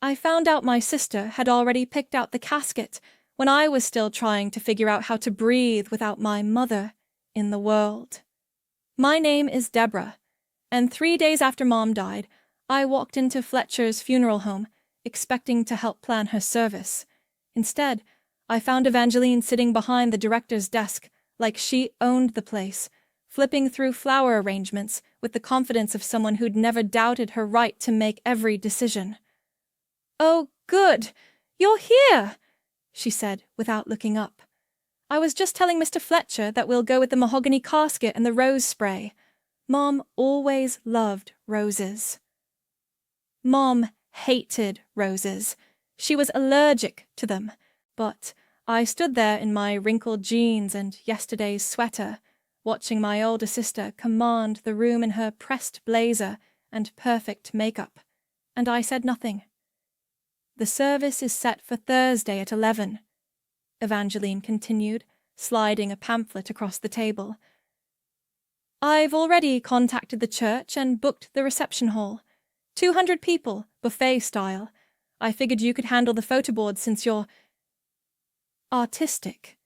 I found out my sister had already picked out the casket when I was still trying to figure out how to breathe without my mother in the world. My name is Deborah, and 3 days after Mom died, I walked into Fletcher's funeral home, expecting to help plan her service. Instead, I found Evangeline sitting behind the director's desk like she owned the place, flipping through flower arrangements with the confidence of someone who'd never doubted her right to make every decision. "Oh, good! You're here!" she said without looking up. "I was just telling Mr. Fletcher that we'll go with the mahogany casket and the rose spray. Mom always loved roses." Mom hated roses. She was allergic to them, but I stood there in my wrinkled jeans and yesterday's sweater, watching my older sister command the room in her pressed blazer and perfect makeup, and I said nothing. "The service is set for Thursday at 11, Evangeline continued, sliding a pamphlet across the table. "I've already contacted the church and booked the reception hall. 200 people, buffet style. I figured you could handle the photo board since you're artistic."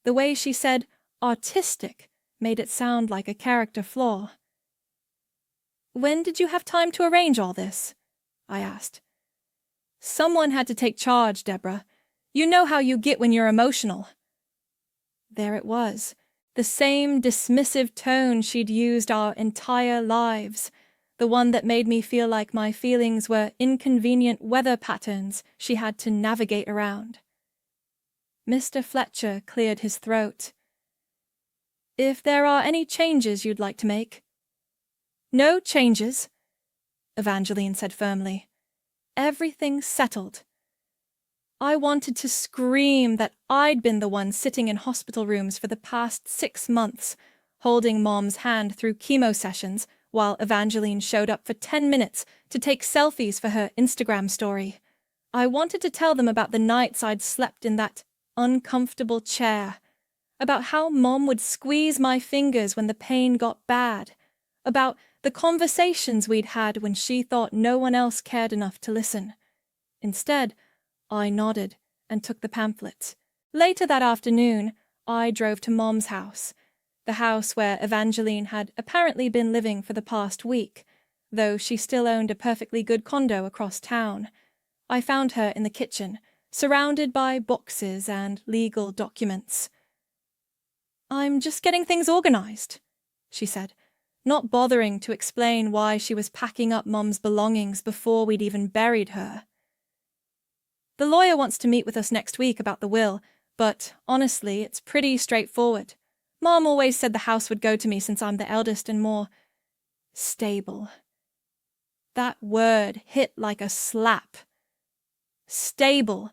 The way she said artistic made it sound like a character flaw. "When did you have time to arrange all this?" I asked. "Someone had to take charge, Deborah. You know how you get when you're emotional." There it was, the same dismissive tone she'd used our entire lives, the one that made me feel like my feelings were inconvenient weather patterns she had to navigate around. Mr. Fletcher cleared his throat. "If there are any changes you'd like to make." "No changes," Evangeline said firmly. "Everything's settled." I wanted to scream that I'd been the one sitting in hospital rooms for the past 6 months, holding Mom's hand through chemo sessions while Evangeline showed up for 10 minutes to take selfies for her Instagram story. I wanted to tell them about the nights I'd slept in that uncomfortable chair, about how Mom would squeeze my fingers when the pain got bad, about the conversations we'd had when she thought no one else cared enough to listen. Instead, I nodded and took the pamphlet. Later that afternoon, I drove to Mom's house, the house where Evangeline had apparently been living for the past week, though she still owned a perfectly good condo across town. I found her in the kitchen, surrounded by boxes and legal documents. "I'm just getting things organized," she said, not bothering to explain why she was packing up Mom's belongings before we'd even buried her. "The lawyer wants to meet with us next week about the will, but honestly, it's pretty straightforward. Mom always said the house would go to me since I'm the eldest and more stable." That word hit like a slap. Stable,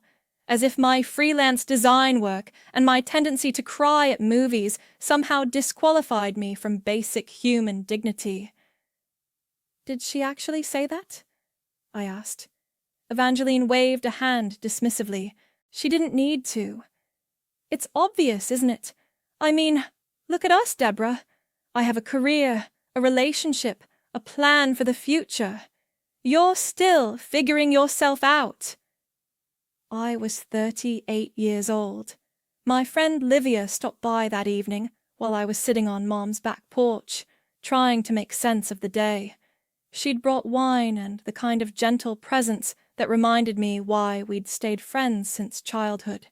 as if my freelance design work and my tendency to cry at movies somehow disqualified me from basic human dignity. "Did she actually say that?" I asked. Evangeline waved a hand dismissively. She didn't need to. "It's obvious, isn't it? I mean, look at us, Deborah. I have a career, a relationship, a plan for the future. You're still figuring yourself out." I was 38 years old. My friend Livia stopped by that evening while I was sitting on Mom's back porch, trying to make sense of the day. She'd brought wine and the kind of gentle presence that reminded me why we'd stayed friends since childhood.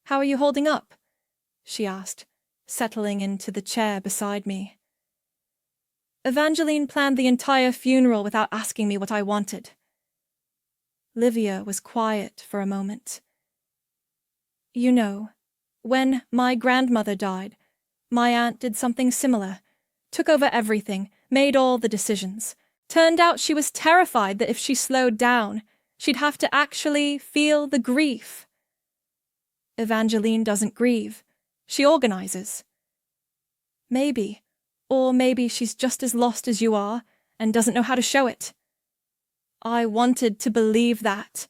"How are you holding up?" she asked, settling into the chair beside me. "Evangeline planned the entire funeral without asking me what I wanted." Livia was quiet for a moment. "You know, when my grandmother died, my aunt did something similar, took over everything, made all the decisions. Turned out she was terrified that if she slowed down, she'd have to actually feel the grief." "Evangeline doesn't grieve. She organizes." "Maybe. Or maybe she's just as lost as you are and doesn't know how to show it." I wanted to believe that.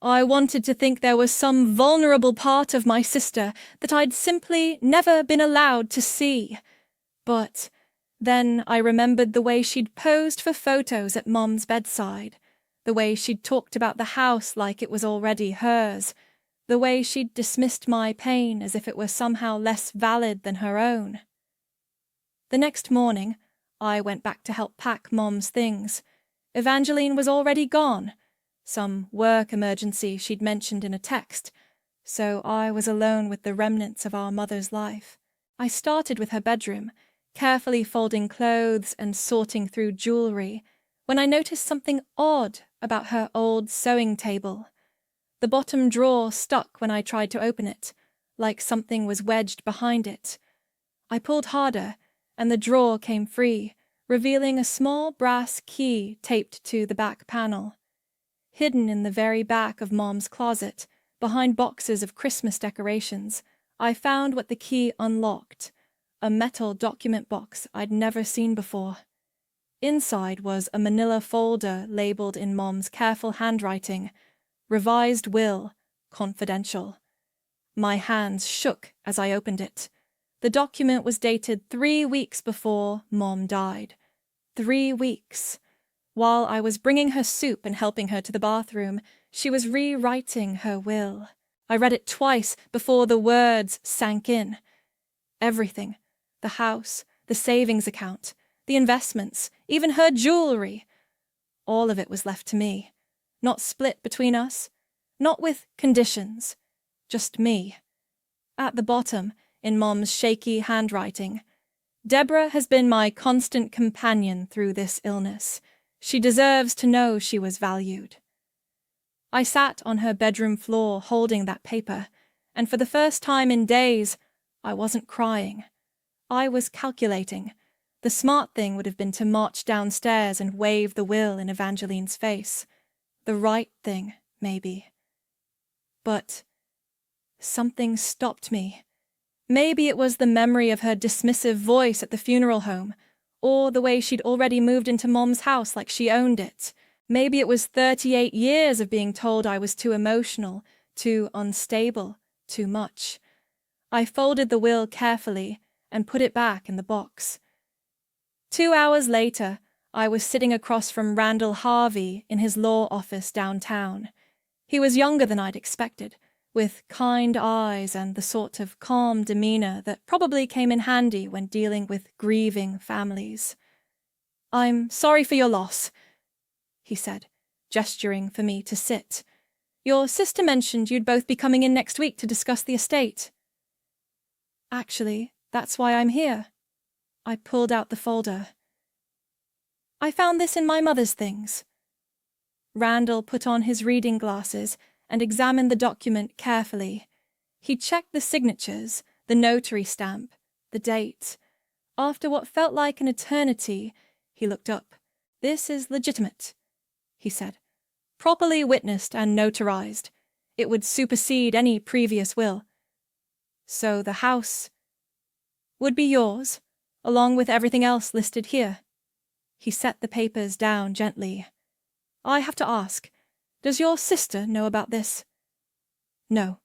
I wanted to think there was some vulnerable part of my sister that I'd simply never been allowed to see. But then I remembered the way she'd posed for photos at Mom's bedside, The way she'd talked about the house like it was already hers. The way she'd dismissed my pain as if it were somehow less valid than her own. The next morning, I went back to help pack Mom's things. Evangeline was already gone. Some work emergency she'd mentioned in a text. So I was alone with the remnants of our mother's life. I started with her bedroom, carefully folding clothes and sorting through jewelry, when I noticed something odd about her old sewing table. The bottom drawer stuck when I tried to open it, like something was wedged behind it. I pulled harder, and the drawer came free, revealing a small brass key taped to the back panel. Hidden in the very back of Mom's closet, behind boxes of Christmas decorations, I found what the key unlocked, a metal document box I'd never seen before. Inside was a manila folder labeled in Mom's careful handwriting, "Revised Will, Confidential." My hands shook as I opened it. The document was dated 3 weeks before Mom died. 3 weeks. While I was bringing her soup and helping her to the bathroom, she was rewriting her will. I read it twice before the words sank in. Everything. The house, the savings account, the investments, even her jewelry. All of it was left to me. Not split between us. Not with conditions. Just me. At the bottom, in Mom's shaky handwriting, "Deborah has been my constant companion through this illness. She deserves to know she was valued." I sat on her bedroom floor holding that paper, and for the first time in days, I wasn't crying. I was calculating. The smart thing would have been to march downstairs and wave the will in Evangeline's face. The right thing, maybe. But something stopped me. Maybe it was the memory of her dismissive voice at the funeral home, or the way she'd already moved into Mom's house like she owned it. Maybe it was 38 years of being told I was too emotional, too unstable, too much. I folded the will carefully and put it back in the box. 2 hours later, I was sitting across from Randall Harvey in his law office downtown. He was younger than I'd expected, with kind eyes and the sort of calm demeanor that probably came in handy when dealing with grieving families. "I'm sorry for your loss," he said, gesturing for me to sit. "Your sister mentioned you'd both be coming in next week to discuss the estate." "Actually, that's why I'm here." I pulled out the folder. "I found this in my mother's things." Randall put on his reading glasses and examined the document carefully. He checked the signatures, the notary stamp, the date. After what felt like an eternity, he looked up. "This is legitimate," he said. "Properly witnessed and notarized. It would supersede any previous will. So the house would be yours, along with everything else listed here." He set the papers down gently. "I have to ask, does your sister know about this?" "No."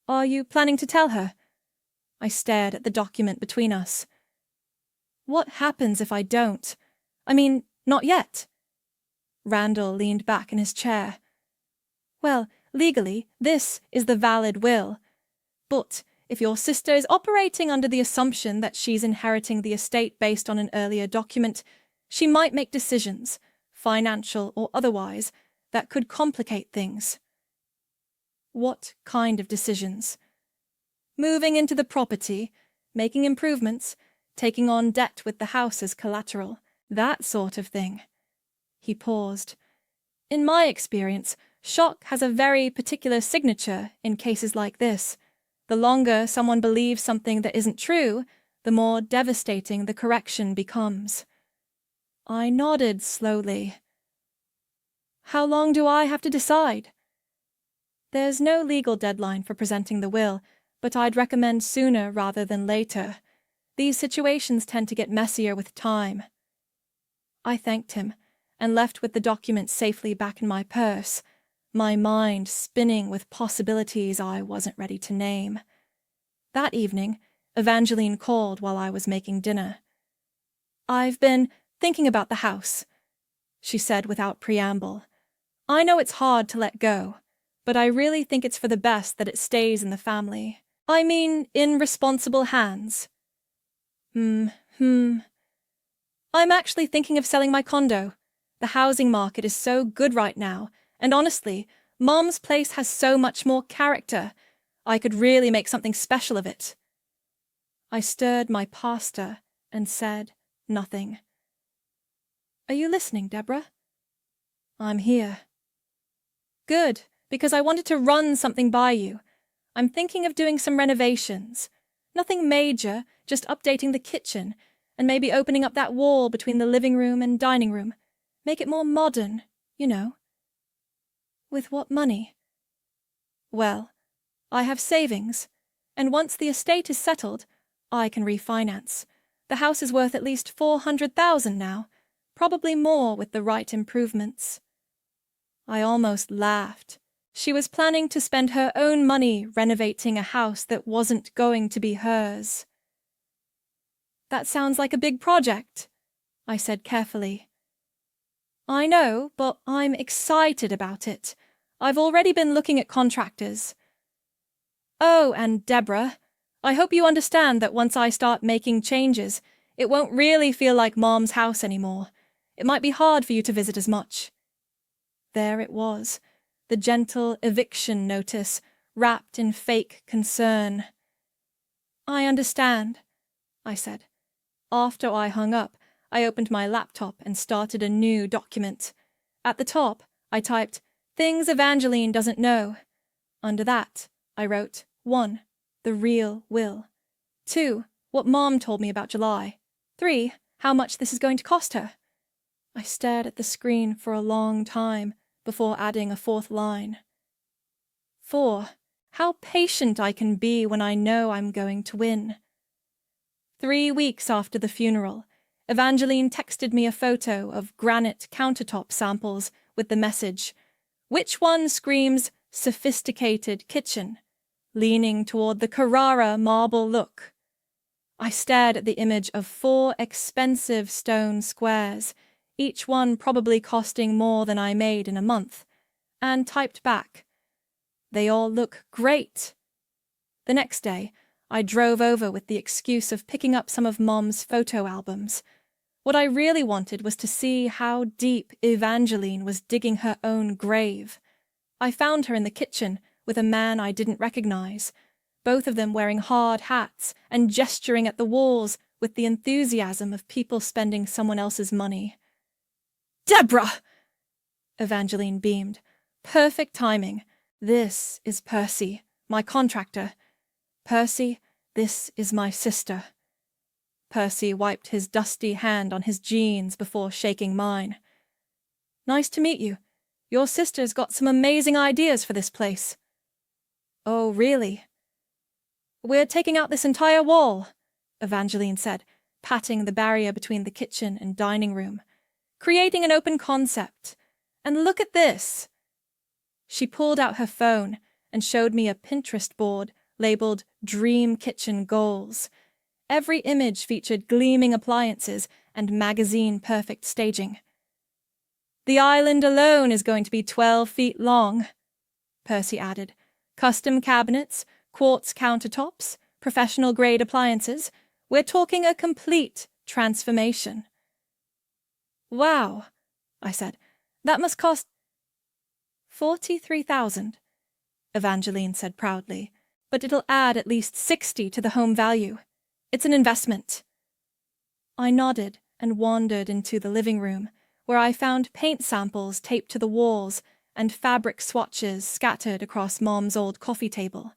"Are you planning to tell her?" I stared at the document between us. "What happens if I don't? I mean, not yet." Randall leaned back in his chair. "Well, legally, this is the valid will. But if your sister is operating under the assumption that she's inheriting the estate based on an earlier document, she might make decisions, financial or otherwise, that could complicate things." "What kind of decisions?" "Moving into the property, making improvements, taking on debt with the house as collateral, that sort of thing." He paused. "In my experience, shock has a very particular signature in cases like this. The longer someone believes something that isn't true, the more devastating the correction becomes." I nodded slowly. "How long do I have to decide?" "There's no legal deadline for presenting the will, but I'd recommend sooner rather than later. These situations tend to get messier with time." I thanked him and left with the document safely back in my purse, my mind spinning with possibilities I wasn't ready to name. That evening, Evangeline called while I was making dinner. "I've been thinking about the house." she said without preamble. I know it's hard to let go, but I really think it's for the best that it stays in the family. I mean, in responsible hands. I'm actually thinking of selling my condo. The housing market is so good right now, and honestly, Mom's place has so much more character. I could really make something special of it. I stirred my pasta and said nothing. Are you listening, Deborah? I'm here. Good, because I wanted to run something by you. I'm thinking of doing some renovations. Nothing major, just updating the kitchen, and maybe opening up that wall between the living room and dining room. Make it more modern, you know. With what money? Well, I have savings, and once the estate is settled, I can refinance. The house is worth at least $400,000 now, probably more with the right improvements. I almost laughed. She was planning to spend her own money renovating a house that wasn't going to be hers. That sounds like a big project, I said carefully. I know, but I'm excited about it. I've already been looking at contractors. Oh, and Deborah, I hope you understand that once I start making changes, it won't really feel like Mom's house anymore. It might be hard for you to visit as much. There it was, the gentle eviction notice, wrapped in fake concern. I understand, I said. After I hung up, I opened my laptop and started a new document. At the top, I typed, "Things Evangeline doesn't know." Under that, I wrote, 1. The real will. 2. What Mom told me about July. 3. How much this is going to cost her. I stared at the screen for a long time before adding a 4th line. 4. How patient I can be when I know I'm going to win. 3 weeks after the funeral, Evangeline texted me a photo of granite countertop samples with the message, "Which one screams sophisticated kitchen?" leaning toward the Carrara marble look. I stared at the image of 4 expensive stone squares, each one probably costing more than I made in a month, and typed back, "They all look great." The next day, I drove over with the excuse of picking up some of Mom's photo albums. What I really wanted was to see how deep Evangeline was digging her own grave. I found her in the kitchen with a man I didn't recognize, both of them wearing hard hats and gesturing at the walls with the enthusiasm of people spending someone else's money. "Deborah!" Evangeline beamed. "Perfect timing. This is Percy, my contractor. Percy, this is my sister." Percy wiped his dusty hand on his jeans before shaking mine. "Nice to meet you. Your sister's got some amazing ideas for this place." "Oh, really?" "We're taking out this entire wall," Evangeline said, patting the barrier between the kitchen and dining room. "Creating an open concept. And look at this." She pulled out her phone and showed me a Pinterest board labeled Dream Kitchen Goals. Every image featured gleaming appliances and magazine-perfect staging. "The island alone is going to be 12 feet long," Percy added. "Custom cabinets, quartz countertops, professional-grade appliances. We're talking a complete transformation." "Wow," I said. "That must cost—" $43,000, Evangeline said proudly, "but it'll add at least 60 to the home value. It's an investment." I nodded and wandered into the living room, where I found paint samples taped to the walls and fabric swatches scattered across Mom's old coffee table.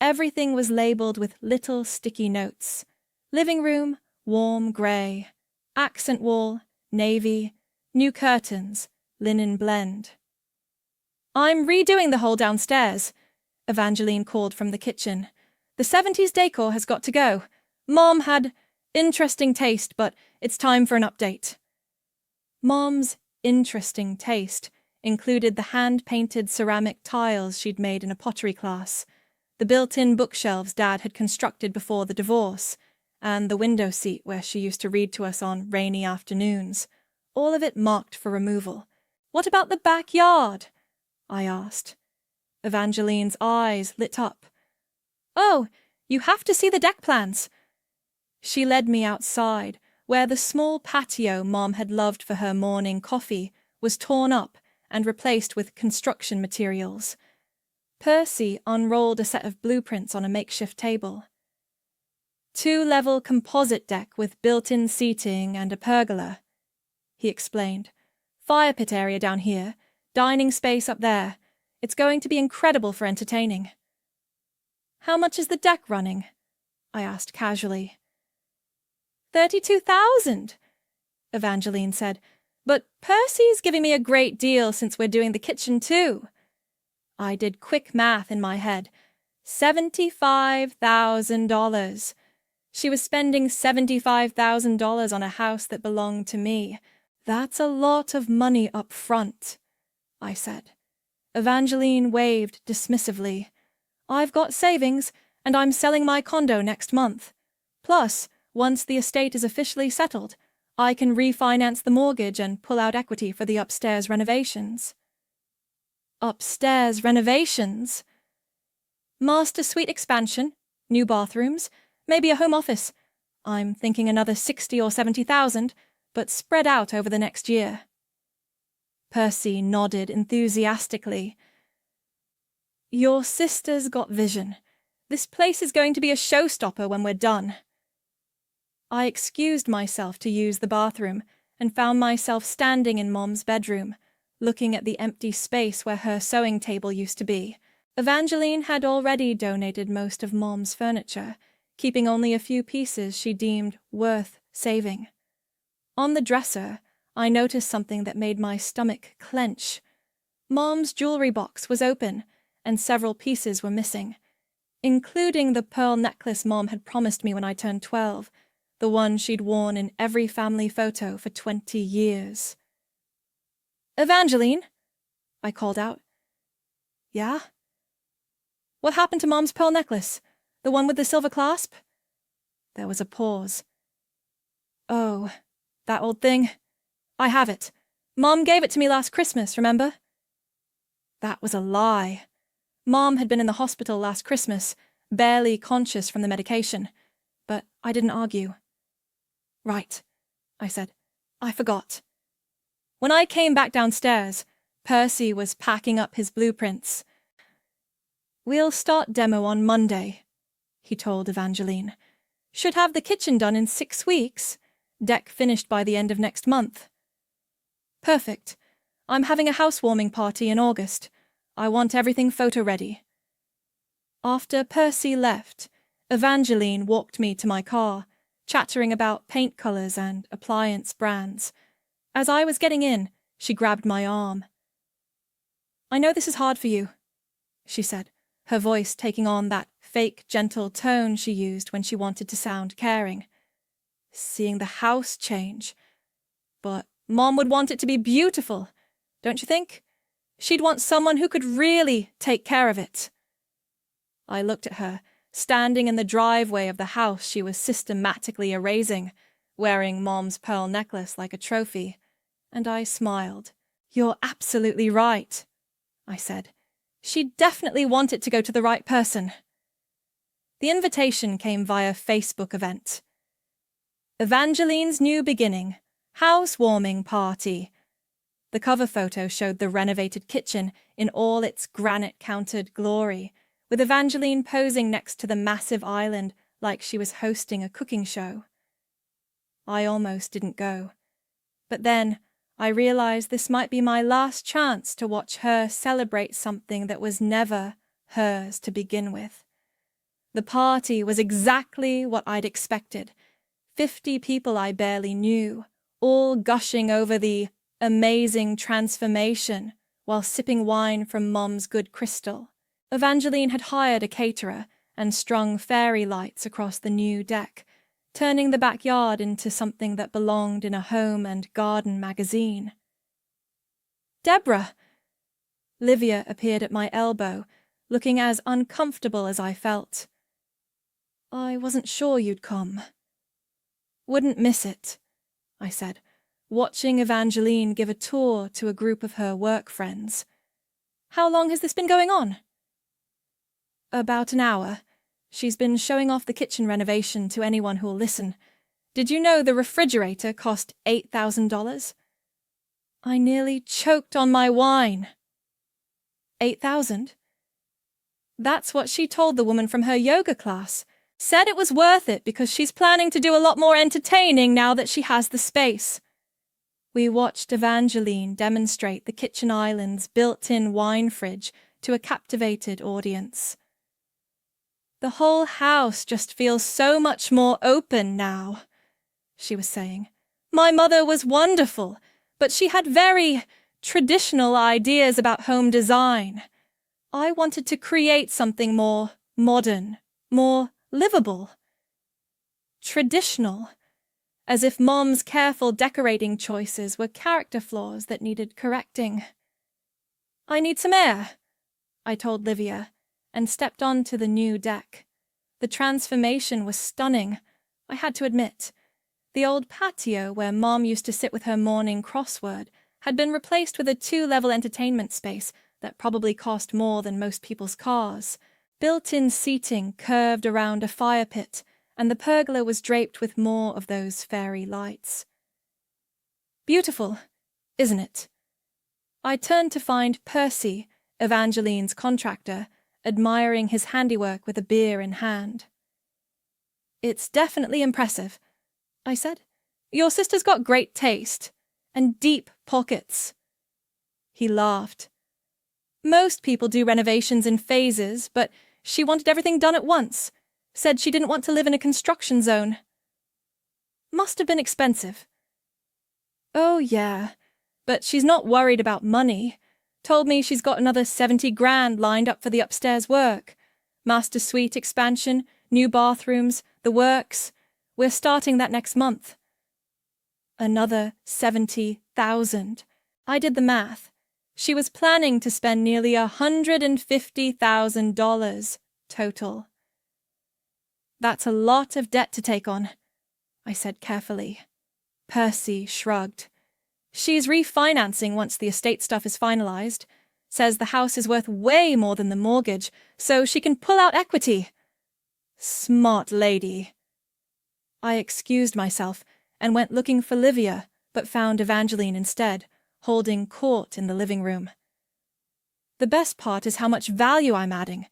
Everything was labeled with little sticky notes. Living room, warm grey. Accent wall, navy. New curtains, linen blend. "I'm redoing the whole downstairs," Evangeline called from the kitchen. "The 70s decor has got to go. Mom had interesting taste, but it's time for an update." Mom's interesting taste included the hand-painted ceramic tiles she'd made in a pottery class, the built-in bookshelves Dad had constructed before the divorce, and the window seat where she used to read to us on rainy afternoons, all of it marked for removal. "What about the backyard?" I asked. Evangeline's eyes lit up. "Oh, you have to see the deck plans." She led me outside, where the small patio Mom had loved for her morning coffee was torn up and replaced with construction materials. Percy unrolled a set of blueprints on a makeshift table. "Two-level composite deck with built-in seating and a pergola," he explained. "Fire pit area down here, dining space up there. It's going to be incredible for entertaining." "How much is the deck running?" I asked casually. $32,000, Evangeline said, "but Percy's giving me a great deal since we're doing the kitchen too." I did quick math in my head. $75,000. She was spending $75,000 on a house that belonged to me. "That's a lot of money up front," I said. Evangeline waved dismissively. "I've got savings, and I'm selling my condo next month. Plus, once the estate is officially settled, I can refinance the mortgage and pull out equity for the upstairs renovations." "Upstairs renovations?" "Master suite expansion, new bathrooms, maybe a home office. I'm thinking another 60 or 70,000, but spread out over the next year." Percy nodded enthusiastically. "Your sister's got vision. This place is going to be a showstopper when we're done." I excused myself to use the bathroom and found myself standing in Mom's bedroom, looking at the empty space where her sewing table used to be. Evangeline had already donated most of Mom's furniture, keeping only a few pieces she deemed worth saving. On the dresser, I noticed something that made my stomach clench. Mom's jewelry box was open, and several pieces were missing, including the pearl necklace Mom had promised me when I turned 12, the one she'd worn in every family photo for 20 years. "Evangeline?" I called out. "Yeah?" "What happened to Mom's pearl necklace? The one with the silver clasp?" There was a pause. "Oh, that old thing? I have it. Mom gave it to me last Christmas, remember?" That was a lie. Mom had been in the hospital last Christmas, barely conscious from the medication, but I didn't argue. "Right," I said. "I forgot." When I came back downstairs, Percy was packing up his blueprints. "We'll start demo on Monday," he told Evangeline. "Should have the kitchen done in 6 weeks. Deck finished by the end of next month." "Perfect. I'm having a housewarming party in August. I want everything photo-ready." After Percy left, Evangeline walked me to my car, chattering about paint colors and appliance brands. As I was getting in, she grabbed my arm. "I know this is hard for you," she said, her voice taking on that fake, gentle tone she used when she wanted to sound caring. "Seeing the house change. But Mom would want it to be beautiful, don't you think? She'd want someone who could really take care of it." I looked at her, standing in the driveway of the house she was systematically erasing, wearing Mom's pearl necklace like a trophy, and I smiled. "You're absolutely right," I said. "She'd definitely want it to go to the right person." The invitation came via Facebook event. "Evangeline's New Beginning, Housewarming Party." The cover photo showed the renovated kitchen in all its granite-countered glory, with Evangeline posing next to the massive island like she was hosting a cooking show. I almost didn't go. But then I realized this might be my last chance to watch her celebrate something that was never hers to begin with. The party was exactly what I'd expected. 50 people I barely knew, all gushing over the amazing transformation while sipping wine from Mom's good crystal. Evangeline had hired a caterer and strung fairy lights across the new deck, turning the backyard into something that belonged in a home and garden magazine. "Deborah!" Livia appeared at my elbow, looking as uncomfortable as I felt. "I wasn't sure you'd come." "Wouldn't miss it," I said. watching Evangeline give a tour to a group of her work friends. How long has this been going on? About an hour. She's been showing off the kitchen renovation to anyone who'll listen. Did you know the refrigerator cost $8,000? I nearly choked on my wine. 8,000? That's what she told the woman from her yoga class. Said it was worth it because she's planning to do a lot more entertaining now that she has the space. We watched Evangeline demonstrate the kitchen island's built-in wine fridge to a captivated audience. The whole house just feels so much more open now, she was saying. My mother was wonderful, but she had very traditional ideas about home design. I wanted to create something more modern, more livable. Traditional, as if Mom's careful decorating choices were character flaws that needed correcting. I need some air, I told Livia, and stepped onto the new deck. The transformation was stunning, I had to admit. The old patio where Mom used to sit with her morning crossword had been replaced with a 2-level entertainment space that probably cost more than most people's cars. Built-in seating curved around a fire pit, and the pergola was draped with more of those fairy lights. Beautiful, isn't it? I turned to find Percy, Evangeline's contractor, admiring his handiwork with a beer in hand. It's definitely impressive, I said. Your sister's got great taste, and deep pockets. He laughed. Most people do renovations in phases, but she wanted everything done at once. Said she didn't want to live in a construction zone. Must have been expensive. Oh, yeah, but she's not worried about money. Told me she's got another 70 grand lined up for the upstairs work. Master suite expansion, new bathrooms, the works. We're starting that next month. Another 70,000. I did the math. She was planning to spend nearly $150,000 total. That's a lot of debt to take on, I said carefully. Percy shrugged. She's refinancing once the estate stuff is finalized. Says the house is worth way more than the mortgage, so she can pull out equity. Smart lady. I excused myself and went looking for Livia, but found Evangeline instead, holding court in the living room. The best part is how much value I'm adding,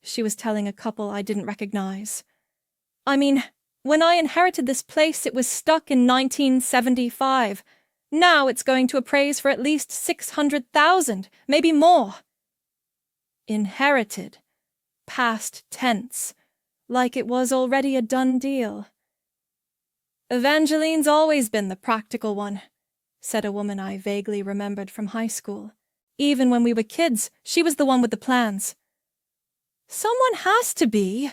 she was telling a couple I didn't recognize. I mean, when I inherited this place, it was stuck in 1975. Now it's going to appraise for at least 600,000, maybe more. Inherited. Past tense. Like it was already a done deal. Evangeline's always been the practical one, said a woman I vaguely remembered from high school. Even when we were kids, she was the one with the plans. Someone has to be,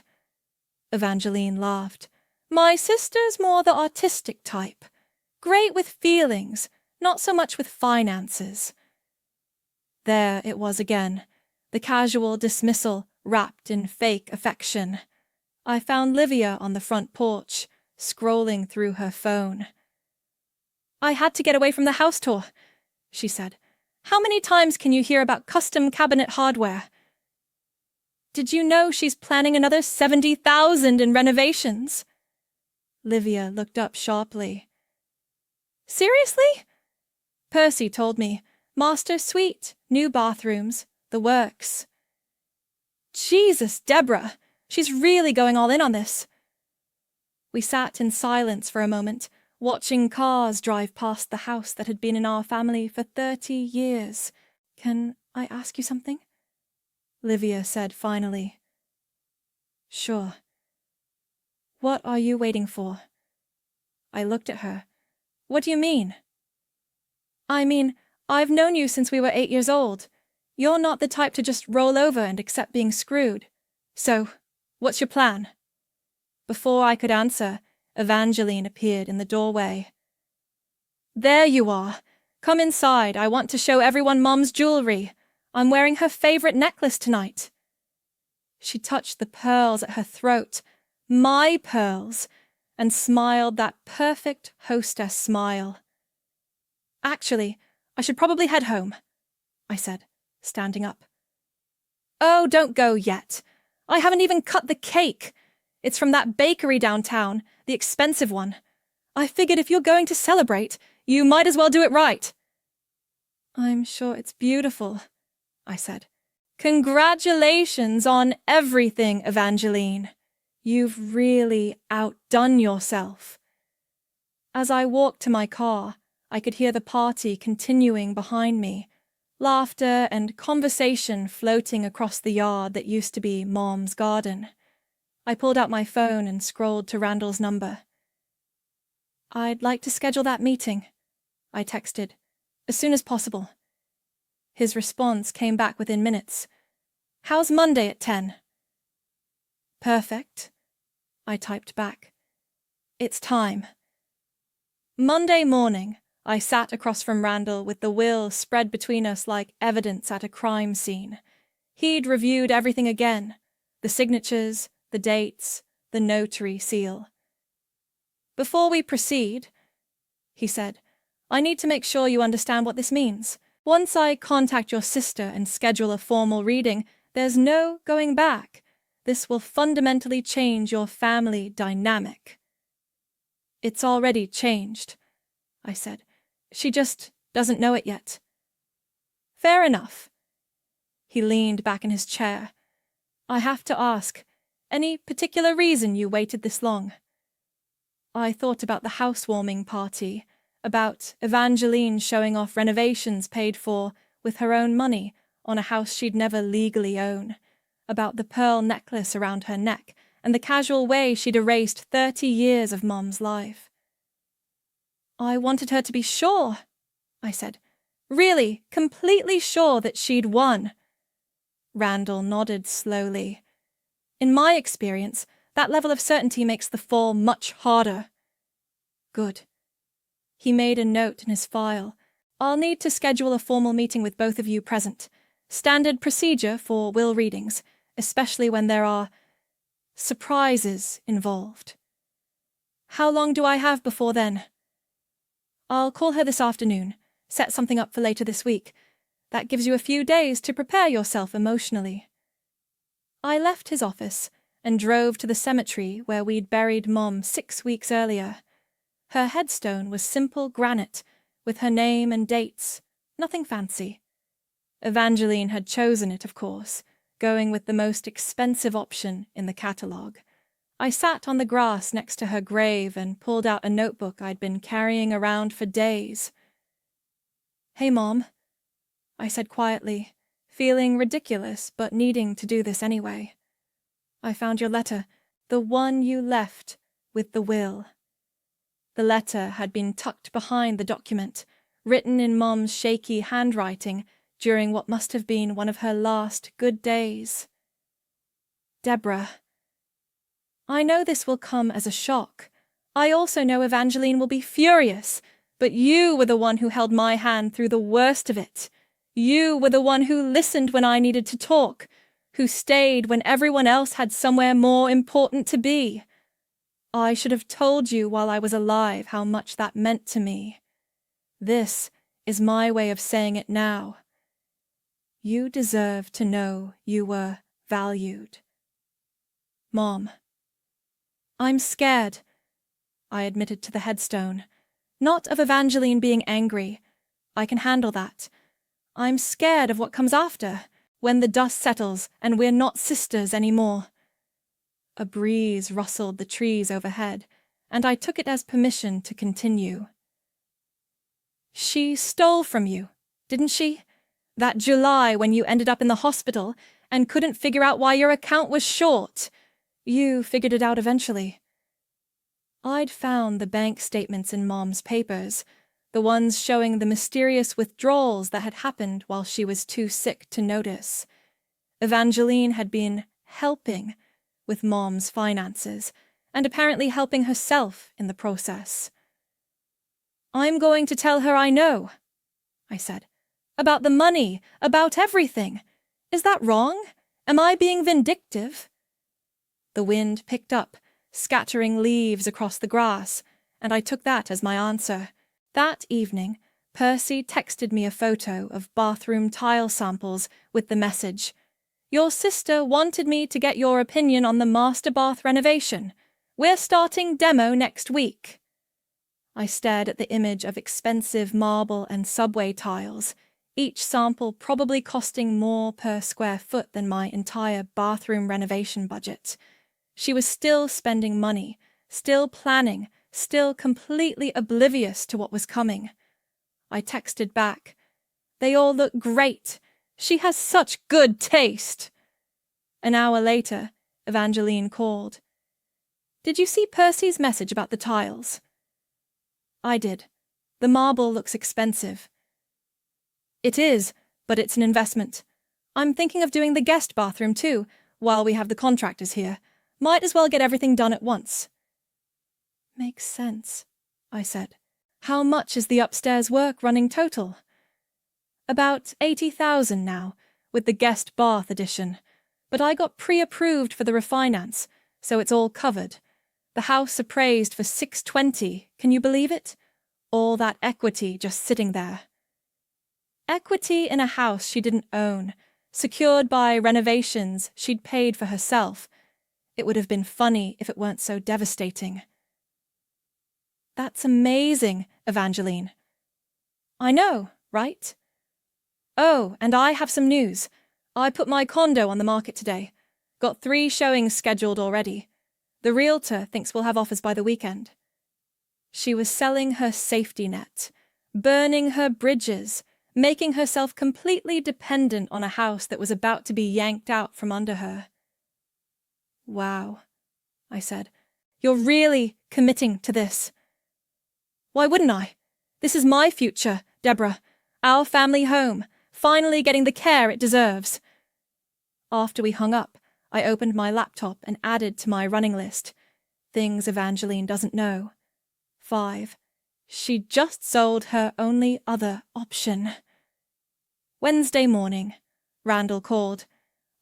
Evangeline laughed. My sister's more the artistic type. Great with feelings, not so much with finances. There it was again, the casual dismissal wrapped in fake affection. I found Livia on the front porch, scrolling through her phone. I had to get away from the house tour, she said. How many times can you hear about custom cabinet hardware? Did you know she's planning another 70,000 in renovations? Livia looked up sharply. Seriously? Percy told me. Master suite, new bathrooms, the works. Jesus, Deborah, she's really going all in on this. We sat in silence for a moment, watching cars drive past the house that had been in our family for 30 years. Can I ask you something? Livia said finally. Sure. What are you waiting for? I looked at her. What do you mean? I mean, I've known you since we were 8 years old. You're not the type to just roll over and accept being screwed. So, what's your plan? Before I could answer, Evangeline appeared in the doorway. There you are. Come inside. I want to show everyone Mom's jewelry. I'm wearing her favorite necklace tonight. She touched the pearls at her throat, my pearls, and smiled that perfect hostess smile. Actually, I should probably head home, I said, standing up. Oh, don't go yet. I haven't even cut the cake. It's from that bakery downtown, the expensive one. I figured if you're going to celebrate, you might as well do it right. I'm sure it's beautiful, I said. Congratulations on everything, Evangeline. You've really outdone yourself. As I walked to my car, I could hear the party continuing behind me, laughter and conversation floating across the yard that used to be Mom's garden. I pulled out my phone and scrolled to Randall's number. I'd like to schedule that meeting, I texted, as soon as possible. His response came back within minutes. How's Monday at 10? Perfect, I typed back. It's time. Monday morning, I sat across from Randall with the will spread between us like evidence at a crime scene. He'd reviewed everything again, the signatures, the dates, the notary seal. Before we proceed, he said, I need to make sure you understand what this means. Once I contact your sister and schedule a formal reading, there's no going back. This will fundamentally change your family dynamic. It's already changed, I said. She just doesn't know it yet. Fair enough. He leaned back in his chair. I have to ask, any particular reason you waited this long? I thought about the housewarming party, about Evangeline showing off renovations paid for with her own money on a house she'd never legally own, about the pearl necklace around her neck and the casual way she'd erased 30 years of Mom's life. I wanted her to be sure, I said, really, completely sure that she'd won. Randall nodded slowly. In my experience, that level of certainty makes the fall much harder. Good. He made a note in his file. I'll need to schedule a formal meeting with both of you present. Standard procedure for will readings, especially when there are surprises involved. How long do I have before then? I'll call her this afternoon, set something up for later this week. That gives you a few days to prepare yourself emotionally. I left his office and drove to the cemetery where we'd buried Mom 6 weeks earlier. Her headstone was simple granite, with her name and dates, nothing fancy. Evangeline had chosen it, of course, going with the most expensive option in the catalogue. I sat on the grass next to her grave and pulled out a notebook I'd been carrying around for days. Hey, Mom, I said quietly, feeling ridiculous but needing to do this anyway. I found your letter, the one you left with the will. The letter had been tucked behind the document, written in Mom's shaky handwriting during what must have been one of her last good days. Deborah. I know this will come as a shock. I also know Evangeline will be furious, but you were the one who held my hand through the worst of it. You were the one who listened when I needed to talk, who stayed when everyone else had somewhere more important to be. I should have told you while I was alive how much that meant to me. This is my way of saying it now. You deserve to know you were valued. Mom. I'm scared, I admitted to the headstone. Not of Evangeline being angry. I can handle that. I'm scared of what comes after, when the dust settles and we're not sisters anymore. A breeze rustled the trees overhead, and I took it as permission to continue. She stole from you, didn't she? That July when you ended up in the hospital and couldn't figure out why your account was short. You figured it out eventually. I'd found the bank statements in Mom's papers, the ones showing the mysterious withdrawals that had happened while she was too sick to notice. Evangeline had been helping with Mom's finances, and apparently helping herself in the process. I'm going to tell her I know, I said. About the money, about everything. Is that wrong? Am I being vindictive? The wind picked up, scattering leaves across the grass, and I took that as my answer. That evening, Percy texted me a photo of bathroom tile samples with the message, "Your sister wanted me to get your opinion on the master bath renovation. We're starting demo next week." I stared at the image of expensive marble and subway tiles, each sample probably costing more per square foot than my entire bathroom renovation budget. She was still spending money, still planning, still completely oblivious to what was coming. I texted back, "They all look great. She has such good taste." An hour later, Evangeline called. "Did you see Percy's message about the tiles?" I did. "The marble looks expensive." "It is, but it's an investment. I'm thinking of doing the guest bathroom too, while we have the contractors here. Might as well get everything done at once." "Makes sense," I said. "How much is the upstairs work running total?" "About 80,000 now, with the guest bath addition. But I got pre-approved for the refinance, so it's all covered. The house appraised for 620, can you believe it? All that equity just sitting there." Equity in a house she didn't own, secured by renovations she'd paid for herself. It would have been funny if it weren't so devastating. "That's amazing, Evangeline." "I know, right?" "Oh, and I have some news. I put my condo on the market today. Got 3 showings scheduled already. The realtor thinks we'll have offers by the weekend." She was selling her safety net, burning her bridges, making herself completely dependent on a house that was about to be yanked out from under her. "Wow," I said. "You're really committing to this." "Why wouldn't I? This is my future, Deborah. Our family home, finally getting the care it deserves." After we hung up, I opened my laptop and added to my running list, things Evangeline doesn't know. 5. She just sold her only other option. Wednesday morning. Randall called.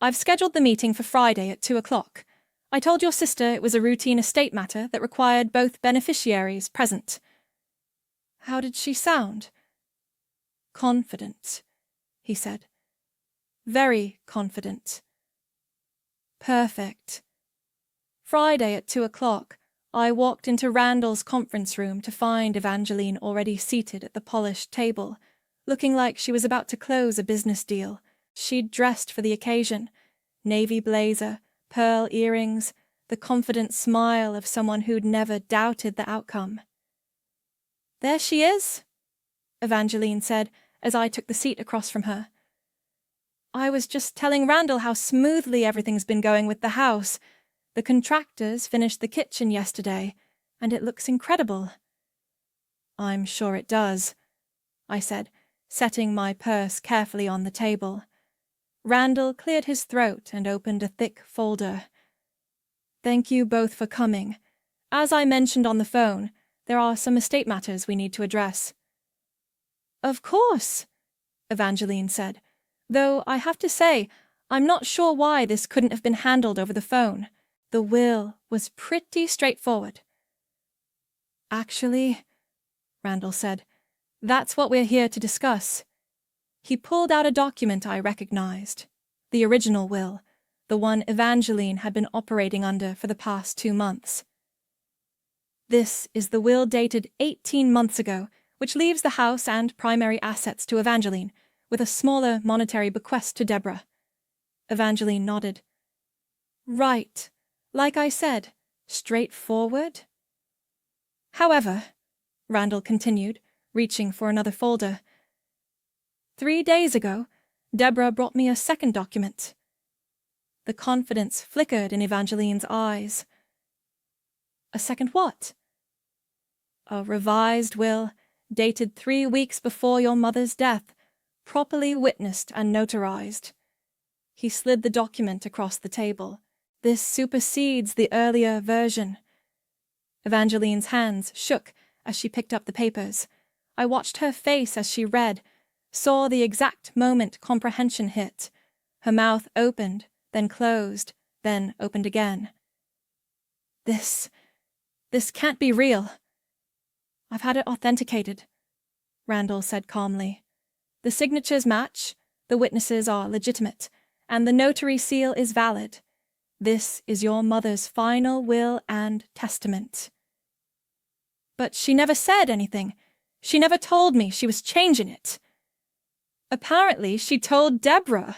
"I've scheduled the meeting for Friday at 2 o'clock. I told your sister it was a routine estate matter that required both beneficiaries present." How did she sound? "Confident," he said. "Very confident." Perfect. Friday at 2 o'clock, I walked into Randall's conference room to find Evangeline already seated at the polished table, looking like she was about to close a business deal. She'd dressed for the occasion, navy blazer, pearl earrings, the confident smile of someone who'd never doubted the outcome. "There she is," Evangeline said as I took the seat across from her. "I was just telling Randall how smoothly everything's been going with the house. The contractors finished the kitchen yesterday, and it looks incredible." "I'm sure it does," I said, setting my purse carefully on the table. Randall cleared his throat and opened a thick folder. "Thank you both for coming. As I mentioned on the phone, there are some estate matters we need to address." "Of course," Evangeline said, "though I have to say, I'm not sure why this couldn't have been handled over the phone. The will was pretty straightforward." "Actually," Randall said, "that's what we're here to discuss." He pulled out a document I recognized. The original will, the one Evangeline had been operating under for the past 2 months. "This is the will dated 18 months ago, which leaves the house and primary assets to Evangeline, with a smaller monetary bequest to Deborah." Evangeline nodded. "Right. Like I said, straightforward." "However," Randall continued, reaching for another folder, "3 days ago, Deborah brought me a second document." The confidence flickered in Evangeline's eyes. "A second what?" "A revised will, dated 3 weeks before your mother's death, properly witnessed and notarized." He slid the document across the table. "This supersedes the earlier version." Evangeline's hands shook as she picked up the papers. I watched her face as she read, saw the exact moment comprehension hit. Her mouth opened, then closed, then opened again. This can't be real. I've had it authenticated. Randall said calmly. The signatures match, the witnesses are legitimate, and the notary seal is valid. This is your mother's final will and testament. But she never said anything. She never told me she was changing it. Apparently she told Deborah,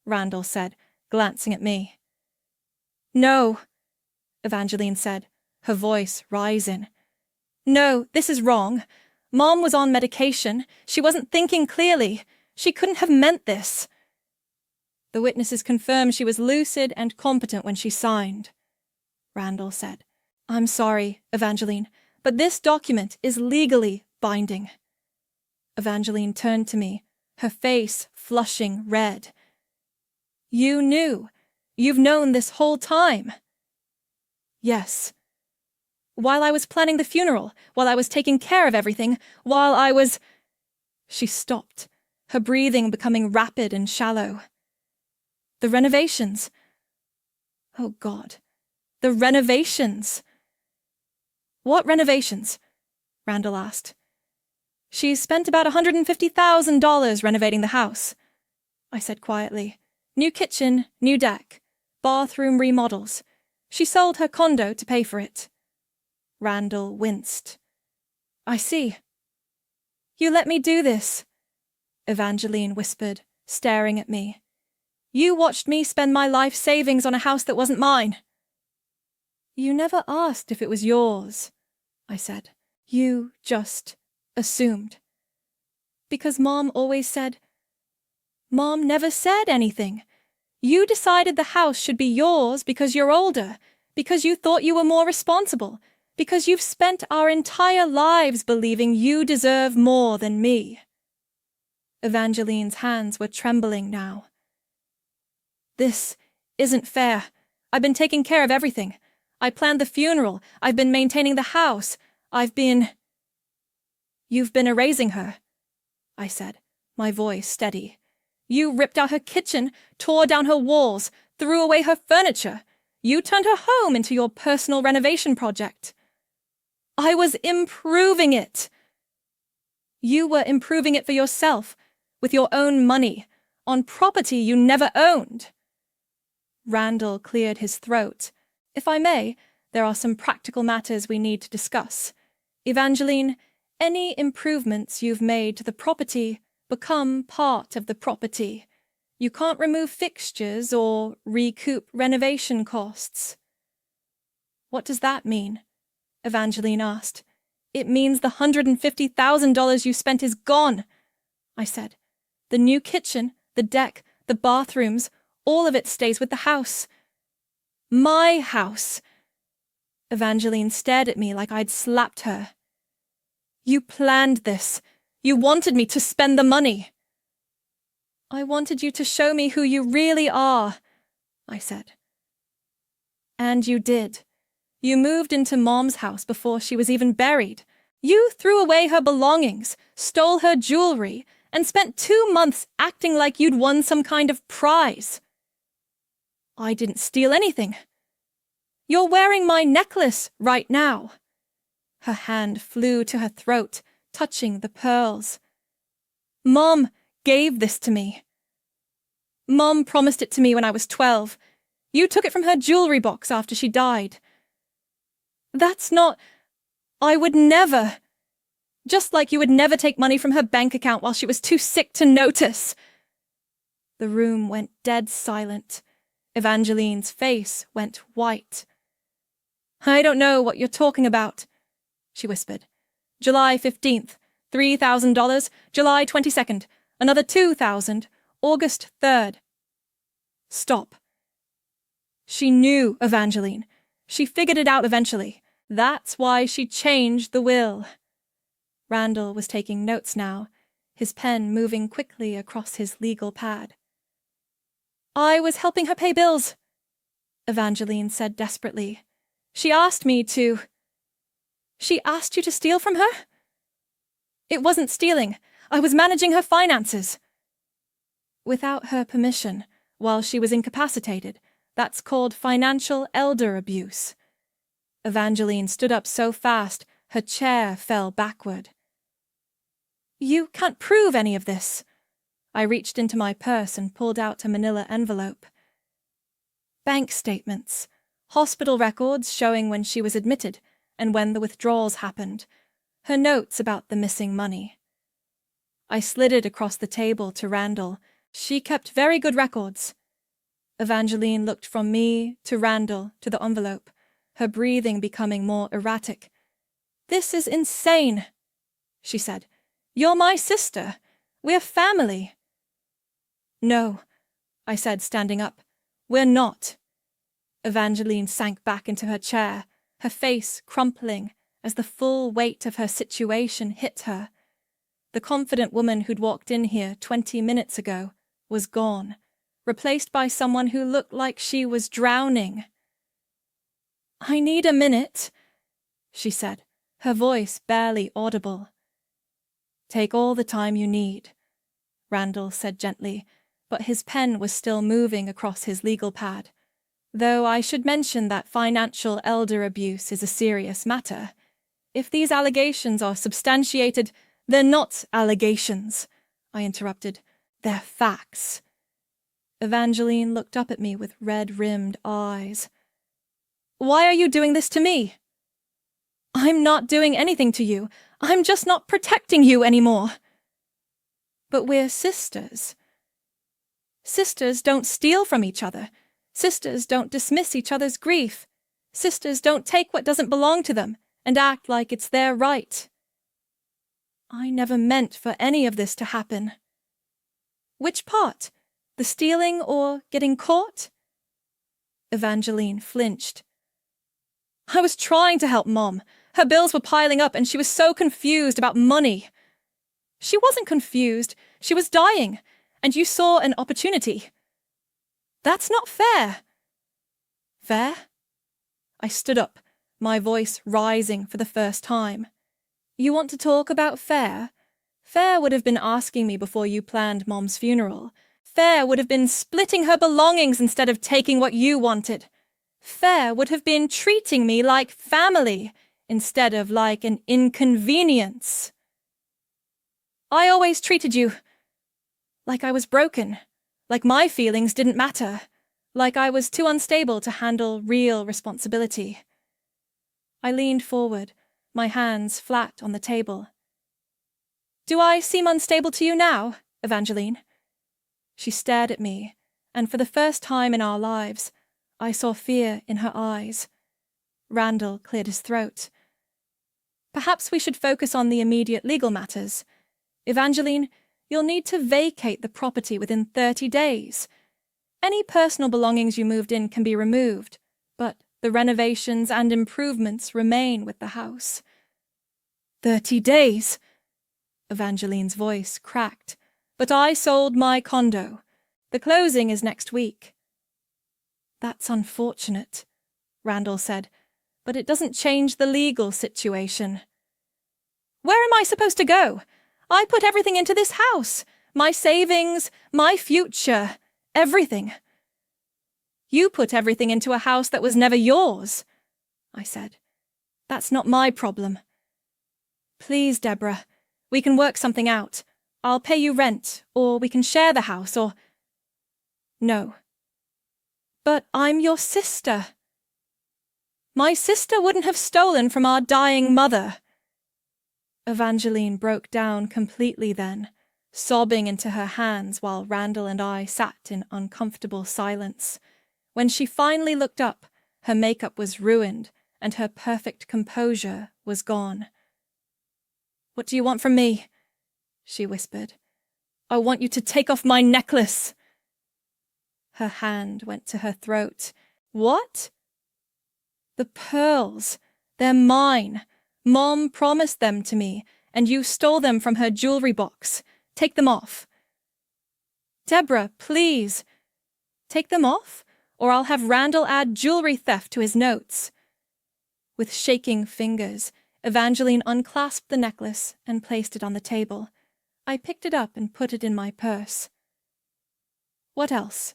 Randall said, glancing at me. No, Evangeline said, her voice rising. No, this is wrong. Mom was on medication. She wasn't thinking clearly. She couldn't have meant this. The witnesses confirmed she was lucid and competent when she signed, Randall said. I'm sorry, Evangeline, but this document is legally binding. Evangeline turned to me, her face flushing red. You knew. You've known this whole time. Yes. While I was planning the funeral, while I was taking care of everything, while I was... She stopped, her breathing becoming rapid and shallow. The renovations. Oh, God. The renovations. What renovations? Randall asked. She's spent about $150,000 renovating the house, I said quietly. New kitchen, new deck, bathroom remodels. She sold her condo to pay for it. Randall winced. I see. You let me do this, Evangeline whispered, staring at me. You watched me spend my life savings on a house that wasn't mine. You never asked if it was yours, I said. You just assumed. Because Mom always said... Mom never said anything. You decided the house should be yours because you're older, because you thought you were more responsible, because you've spent our entire lives believing you deserve more than me. Evangeline's hands were trembling now. This isn't fair. I've been taking care of everything. I planned the funeral. I've been maintaining the house. You've been erasing her, I said, my voice steady. You ripped out her kitchen, tore down her walls, threw away her furniture. You turned her home into your personal renovation project. I was improving it. You were improving it for yourself, with your own money, on property you never owned. Randall cleared his throat. If I may, there are some practical matters we need to discuss. Evangeline, any improvements you've made to the property become part of the property. You can't remove fixtures or recoup renovation costs. What does that mean? Evangeline asked. It means the $150,000 you spent is gone, I said. The new kitchen, the deck, the bathrooms, all of it stays with the house. My house. Evangeline stared at me like I'd slapped her. You planned this. You wanted me to spend the money. I wanted you to show me who you really are, I said. And you did. You moved into Mom's house before she was even buried. You threw away her belongings, stole her jewelry, and spent 2 months acting like you'd won some kind of prize. I didn't steal anything. You're wearing my necklace right now. Her hand flew to her throat, touching the pearls. Mom gave this to me. Mom promised it to me when I was 12. You took it from her jewelry box after she died. That's not... I would never... Just like you would never take money from her bank account while she was too sick to notice. The room went dead silent. Evangeline's face went white. I don't know what you're talking about, she whispered. July 15th, $3,000, July 22nd, another $2,000, August 3rd. Stop. She knew Evangeline. She figured it out eventually. That's why she changed the will. Randall was taking notes now, his pen moving quickly across his legal pad. I was helping her pay bills, Evangeline said desperately. She asked me to... She asked you to steal from her? It wasn't stealing. I was managing her finances. Without her permission, while she was incapacitated, that's called financial elder abuse. Evangeline stood up so fast, her chair fell backward. You can't prove any of this. I reached into my purse and pulled out a manila envelope. Bank statements, hospital records showing when she was admitted and when the withdrawals happened, her notes about the missing money. I slid it across the table to Randall. She kept very good records. Evangeline looked from me to Randall to the envelope, her breathing becoming more erratic. "This is insane," she said. "You're my sister. We're family." "No," I said, standing up. "We're not." Evangeline sank back into her chair, her face crumpling as the full weight of her situation hit her. The confident woman who'd walked in here 20 minutes ago was gone, replaced by someone who looked like she was drowning. "I need a minute," she said, her voice barely audible. "Take all the time you need," Randall said gently, but his pen was still moving across his legal pad. "Though I should mention that financial elder abuse is a serious matter. If these allegations are substantiated—" "They're not allegations," I interrupted. "They're facts." Evangeline looked up at me with red-rimmed eyes. "Why are you doing this to me?" "I'm not doing anything to you. I'm just not protecting you anymore." "But we're sisters." "Sisters don't steal from each other. Sisters don't dismiss each other's grief. Sisters don't take what doesn't belong to them and act like it's their right." "I never meant for any of this to happen." "Which part? The stealing or getting caught?" Evangeline flinched. "I was trying to help Mom. Her bills were piling up and she was so confused about money." "She wasn't confused. She was dying, and you saw an opportunity." "That's not fair." "Fair?" I stood up, my voice rising for the first time. "You want to talk about fair? Fair would have been asking me before you planned Mom's funeral. Fair would have been splitting her belongings instead of taking what you wanted. Fair would have been treating me like family instead of like an inconvenience. I always treated you like I was broken, like my feelings didn't matter, like I was too unstable to handle real responsibility." I leaned forward, my hands flat on the table. "Do I seem unstable to you now, Evangeline?" She stared at me, and for the first time in our lives, I saw fear in her eyes. Randall cleared his throat. "Perhaps we should focus on the immediate legal matters. Evangeline, you'll need to vacate the property within 30 days. Any personal belongings you moved in can be removed, but the renovations and improvements remain with the house." 30 days? Evangeline's voice cracked. "But I sold my condo. The closing is next week." "That's unfortunate," Randall said, "but it doesn't change the legal situation." "Where am I supposed to go? I put everything into this house. My savings, my future, everything." "You put everything into a house that was never yours," I said. "That's not my problem." "Please, Deborah, we can work something out. I'll pay you rent, or we can share the house, or—" "No." "But I'm your sister." "My sister wouldn't have stolen from our dying mother." Evangeline broke down completely then, sobbing into her hands while Randall and I sat in uncomfortable silence. When she finally looked up, her makeup was ruined and her perfect composure was gone. "What do you want from me?" she whispered. "I want you to take off my necklace." Her hand went to her throat. "What?" "The pearls. They're mine. Mom promised them to me, and you stole them from her jewelry box. Take them off." "Deborah, please." "Take them off, or I'll have Randall add jewelry theft to his notes." With shaking fingers, Evangeline unclasped the necklace and placed it on the table. I picked it up and put it in my purse. "What else?"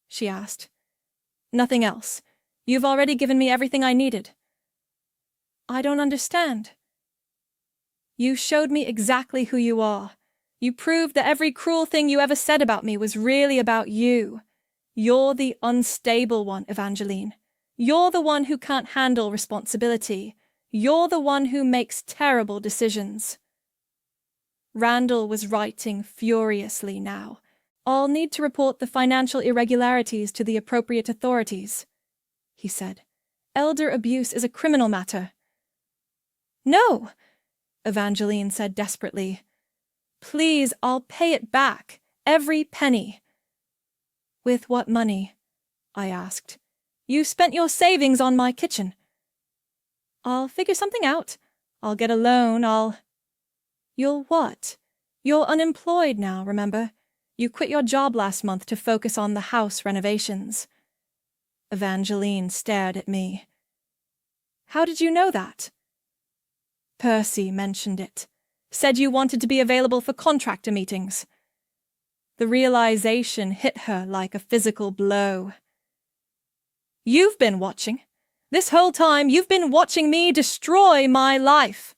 she asked. "Nothing else. You've already given me everything I needed." "I don't understand." You showed me exactly who you are. You proved that every cruel thing you ever said about me was really about you. You're the unstable one, Evangeline. You're the one who can't handle responsibility. You're the one who makes terrible decisions. Randall was writing furiously now. I'll need to report the financial irregularities to the appropriate authorities, he said. Elder abuse is a criminal matter. No, Evangeline said desperately. Please, I'll pay it back, every penny. With what money? I asked. You spent your savings on my kitchen. I'll figure something out. I'll get a loan, You'll what? You're unemployed now, remember? You quit your job last month to focus on the house renovations. Evangeline stared at me. How did you know that? Percy mentioned it. Said you wanted to be available for contractor meetings. The realization hit her like a physical blow. You've been watching. This whole time you've been watching me destroy my life.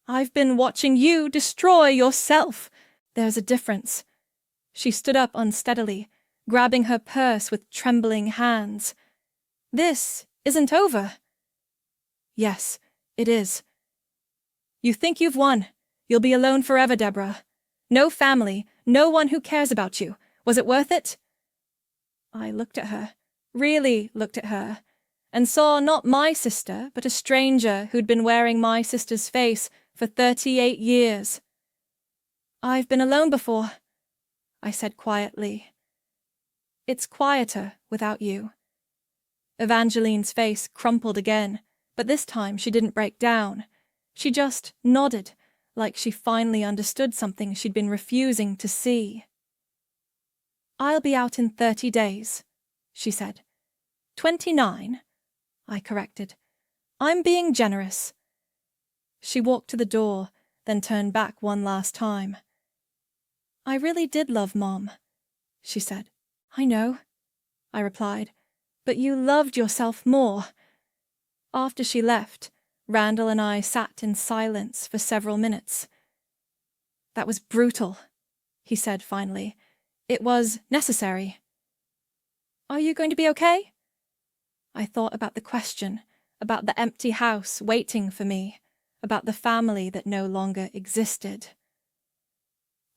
I've been watching you destroy yourself. There's a difference. She stood up unsteadily, grabbing her purse with trembling hands. This isn't over. Yes, it is. You think you've won. You'll be alone forever, Deborah. No family, no one who cares about you. Was it worth it? I looked at her, really looked at her, and saw not my sister, but a stranger who'd been wearing my sister's face for 38 years. I've been alone before, I said quietly. It's quieter without you. Evangeline's face crumpled again, but this time she didn't break down. She just nodded, like she finally understood something she'd been refusing to see. I'll be out in 30 days, she said. 29, I corrected. I'm being generous. She walked to the door, then turned back one last time. I really did love Mom, she said. I know, I replied, but you loved yourself more. After she left, Randall and I sat in silence for several minutes. That was brutal, he said finally. It was necessary. Are you going to be okay? I thought about the question, about the empty house waiting for me, about the family that no longer existed.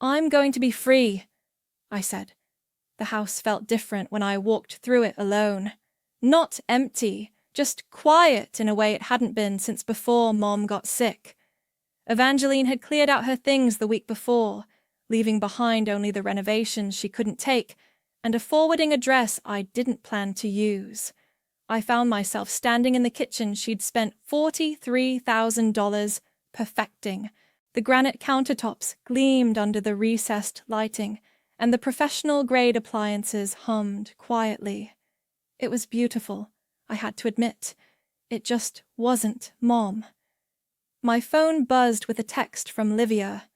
I'm going to be free, I said. The house felt different when I walked through it alone. Not empty, just quiet in a way it hadn't been since before Mom got sick. Evangeline had cleared out her things the week before, leaving behind only the renovations she couldn't take and a forwarding address I didn't plan to use. I found myself standing in the kitchen she'd spent $43,000 perfecting. The granite countertops gleamed under the recessed lighting, and the professional-grade appliances hummed quietly. It was beautiful, I had to admit. It just wasn't Mom. My phone buzzed with a text from Livia.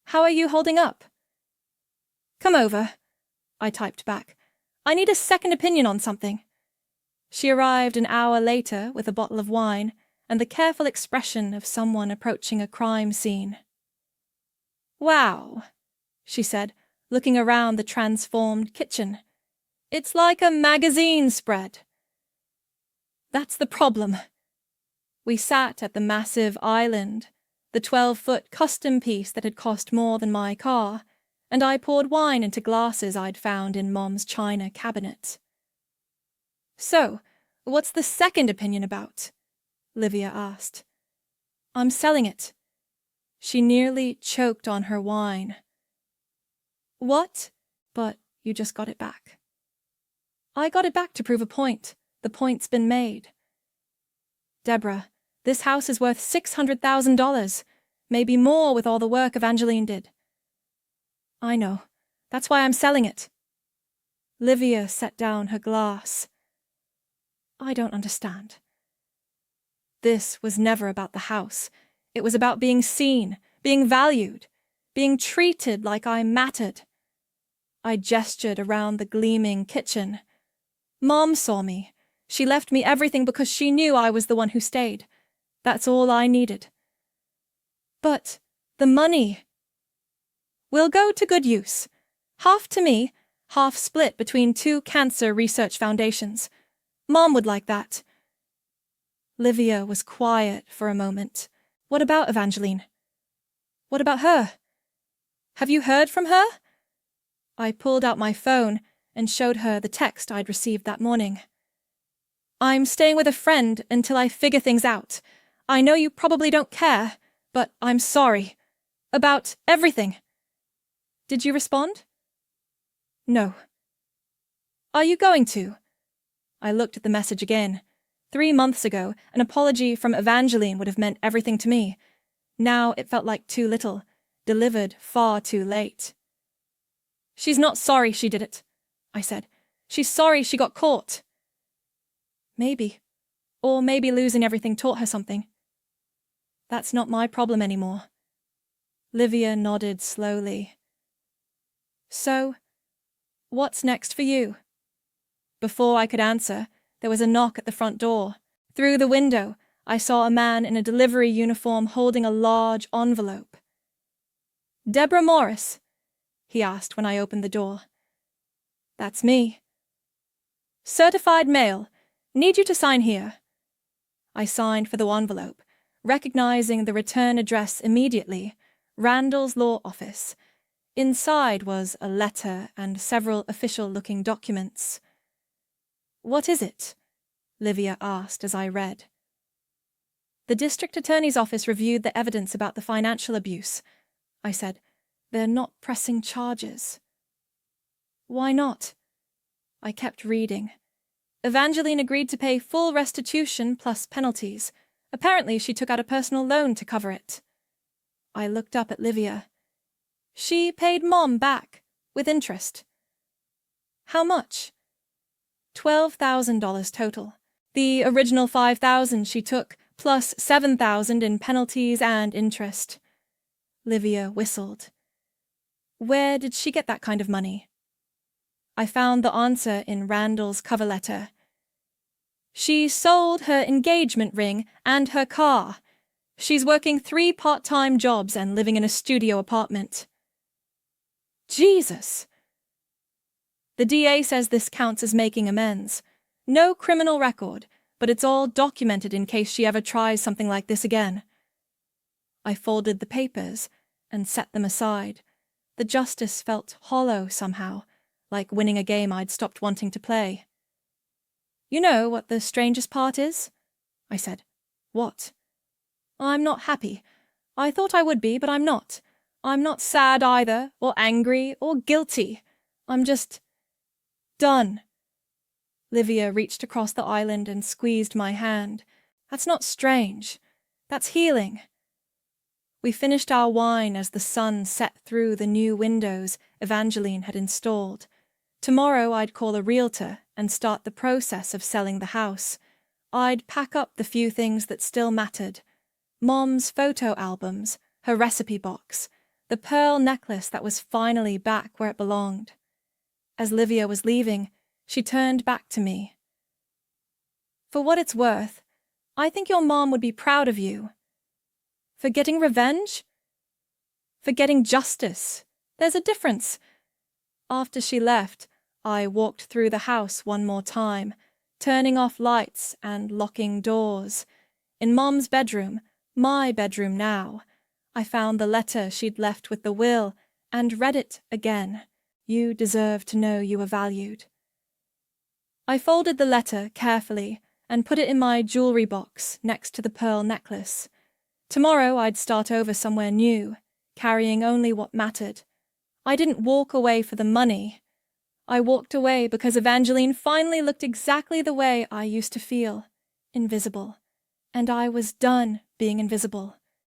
How are you holding up? Come over, I typed back. I need a second opinion on something. She arrived an hour later with a bottle of wine and the careful expression of someone approaching a crime scene. Wow, she said, looking around the transformed kitchen. It's like a magazine spread. That's the problem. We sat at the massive island, the 12-foot custom piece that had cost more than my car, and I poured wine into glasses I'd found in Mom's china cabinet. So, what's the second opinion about? Livia asked. I'm selling it. She nearly choked on her wine. What? But you just got it back. I got it back to prove a point. The point's been made. Deborah, this house is worth $600,000, maybe more with all the work Evangeline did. I know. That's why I'm selling it. Livia set down her glass. I don't understand. This was never about the house. It was about being seen, being valued, being treated like I mattered. I gestured around the gleaming kitchen. Mom saw me. She left me everything because she knew I was the one who stayed. That's all I needed. But the money. Will go to good use. Half to me, half split between 2 cancer research foundations. Mom would like that. Livia was quiet for a moment. What about Evangeline? What about her? Have you heard from her? I pulled out my phone and showed her the text I'd received that morning. I'm staying with a friend until I figure things out. I know you probably don't care, but I'm sorry. About everything. Did you respond? No. Are you going to? I looked at the message again. 3 months ago, an apology from Evangeline would have meant everything to me. Now it felt like too little, delivered far too late. She's not sorry she did it, I said. She's sorry she got caught. Maybe. Or maybe losing everything taught her something. That's not my problem anymore. Livia nodded slowly. So, what's next for you? Before I could answer, there was a knock at the front door. Through the window, I saw a man in a delivery uniform holding a large envelope. Deborah Morris? He asked when I opened the door. That's me. Certified mail. Need you to sign here. I signed for the envelope, recognizing the return address immediately, Randall's law office. Inside was a letter and several official-looking documents. What is it? Livia asked as I read. The district attorney's office reviewed the evidence about the financial abuse. I said, they're not pressing charges. Why not? I kept reading. Evangeline agreed to pay full restitution plus penalties. Apparently she took out a personal loan to cover it. I looked up at Livia. She paid Mom back, with interest. How much? $12,000 total. The original $5,000 she took, plus $7,000 in penalties and interest. Livia whistled. Where did she get that kind of money? I found the answer in Randall's cover letter. She sold her engagement ring and her car. She's working 3 part-time jobs and living in a studio apartment. Jesus! The DA says this counts as making amends. No criminal record, but it's all documented in case she ever tries something like this again. I folded the papers and set them aside. The justice felt hollow somehow, like winning a game I'd stopped wanting to play. You know what the strangest part is? I said. What? I'm not happy. I thought I would be, but I'm not. I'm not sad either, or angry, or guilty. I'm just done. Livia reached across the island and squeezed my hand. That's not strange. That's healing. We finished our wine as the sun set through the new windows Evangeline had installed. Tomorrow I'd call a realtor and start the process of selling the house. I'd pack up the few things that still mattered. Mom's photo albums, her recipe box, the pearl necklace that was finally back where it belonged. As Livia was leaving, she turned back to me. For what it's worth, I think your mom would be proud of you. For getting revenge? For getting justice. There's a difference. After she left, I walked through the house one more time, turning off lights and locking doors. In Mom's bedroom, my bedroom now, I found the letter she'd left with the will and read it again. You deserve to know you are valued. I folded the letter carefully and put it in my jewelry box next to the pearl necklace. Tomorrow I'd start over somewhere new, carrying only what mattered. I didn't walk away for the money. I walked away because Evangeline finally looked exactly the way I used to feel, invisible. And I was done being invisible.